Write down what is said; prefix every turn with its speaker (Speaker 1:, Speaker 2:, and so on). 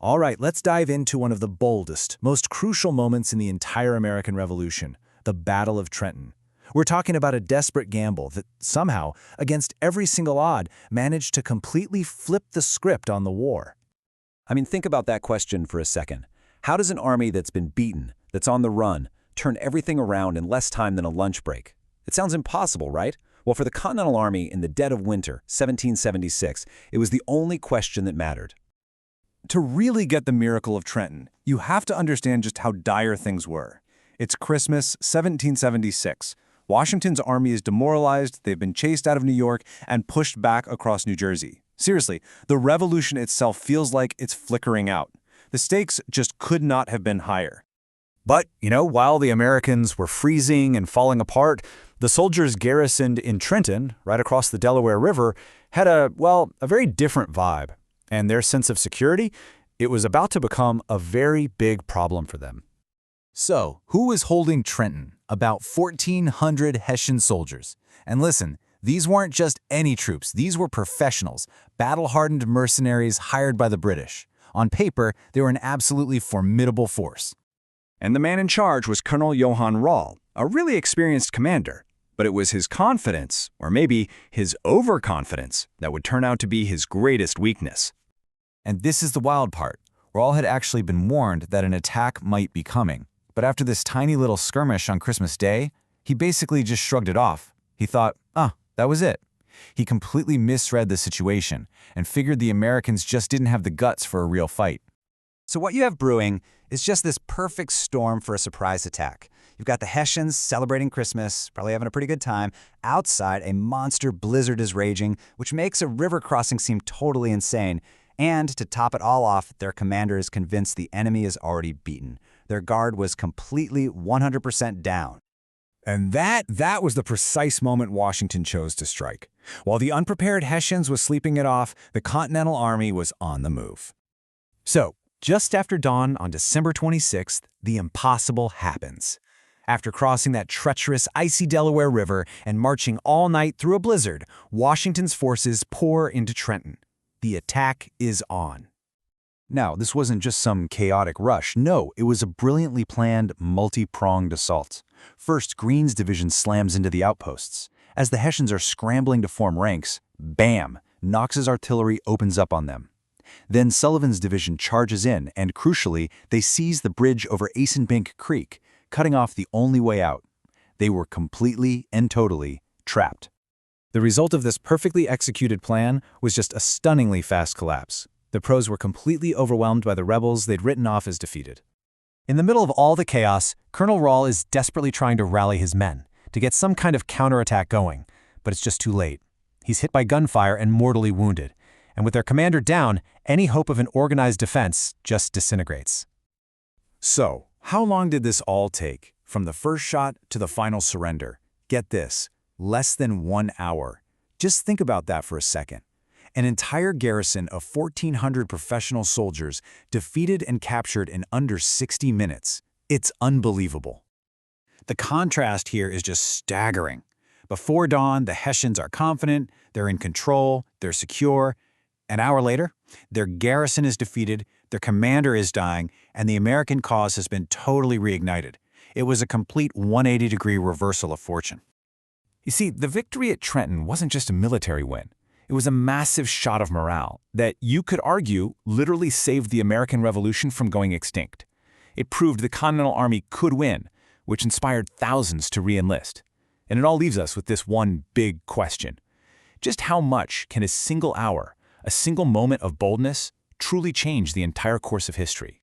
Speaker 1: All right, let's dive into one of the boldest, most crucial moments in the entire American Revolution, the Battle of Trenton. We're talking about a desperate gamble that somehow, against every single odd, managed to completely flip the script on the war.
Speaker 2: I mean, think about that question for a second. How does an army that's been beaten, that's on the run, turn everything around in less time than a lunch break? It sounds impossible, right? Well, for the Continental Army in the dead of winter, 1776, it was the only question that mattered.
Speaker 3: To really get the miracle of Trenton, you have to understand just how dire things were. It's Christmas, 1776. Washington's army is demoralized, they've been chased out of New York, and pushed back across New Jersey. Seriously, the revolution itself feels like it's flickering out. The stakes just could not have been higher.
Speaker 1: But, while the Americans were freezing and falling apart, the soldiers garrisoned in Trenton, right across the Delaware River, had a very different vibe. And their sense of security, it was about to become a very big problem for them.
Speaker 4: So, who was holding Trenton? About 1,400 Hessian soldiers. And listen, these weren't just any troops, these were professionals, battle-hardened mercenaries hired by the British. On paper, they were an absolutely formidable force.
Speaker 3: And the man in charge was Colonel Johann Rahl, a really experienced commander. But it was his confidence, or maybe his overconfidence, that would turn out to be his greatest weakness.
Speaker 4: And this is the wild part. Rahl had actually been warned that an attack might be coming. But after this tiny little skirmish on Christmas Day, he basically just shrugged it off. He thought, that was it. He completely misread the situation and figured the Americans just didn't have the guts for a real fight.
Speaker 5: So what you have brewing is just this perfect storm for a surprise attack. You've got the Hessians celebrating Christmas, probably having a pretty good time. Outside, a monster blizzard is raging, which makes a river crossing seem totally insane. And to top it all off, their commander is convinced the enemy is already beaten. Their guard was completely 100% down.
Speaker 1: And that was the precise moment Washington chose to strike. While the unprepared Hessians was sleeping it off, the Continental Army was on the move. So, just after dawn on December 26th, the impossible happens. After crossing that treacherous, icy Delaware River and marching all night through a blizzard, Washington's forces pour into Trenton. The attack is on.
Speaker 4: Now, this wasn't just some chaotic rush. No, it was a brilliantly planned, multi-pronged assault. First, Greene's division slams into the outposts. As the Hessians are scrambling to form ranks, bam, Knox's artillery opens up on them. Then Sullivan's division charges in, and crucially, they seize the bridge over Assunpink Creek, cutting off the only way out. They were completely and totally trapped.
Speaker 1: The result of this perfectly executed plan was just a stunningly fast collapse. The pros were completely overwhelmed by the rebels they'd written off as defeated.
Speaker 6: In the middle of all the chaos, Colonel Rahl is desperately trying to rally his men, to get some kind of counterattack going, but it's just too late. He's hit by gunfire and mortally wounded, and with their commander down, any hope of an organized defense just disintegrates.
Speaker 1: So, how long did this all take, from the first shot to the final surrender? Get this, less than 1 hour. Just think about that for a second. An entire garrison of 1,400 professional soldiers defeated and captured in under 60 minutes. It's unbelievable. The contrast here is just staggering. Before dawn, the Hessians are confident, they're in control, they're secure. An hour later, their garrison is defeated, their commander is dying, and the American cause has been totally reignited. It was a complete 180-degree reversal of fortune.
Speaker 4: You see, the victory at Trenton wasn't just a military win. It was a massive shot of morale that, you could argue, literally saved the American Revolution from going extinct. It proved the Continental Army could win, which inspired thousands to re-enlist. And it all leaves us with this one big question. Just how much can a single hour, a single moment of boldness, truly change the entire course of history?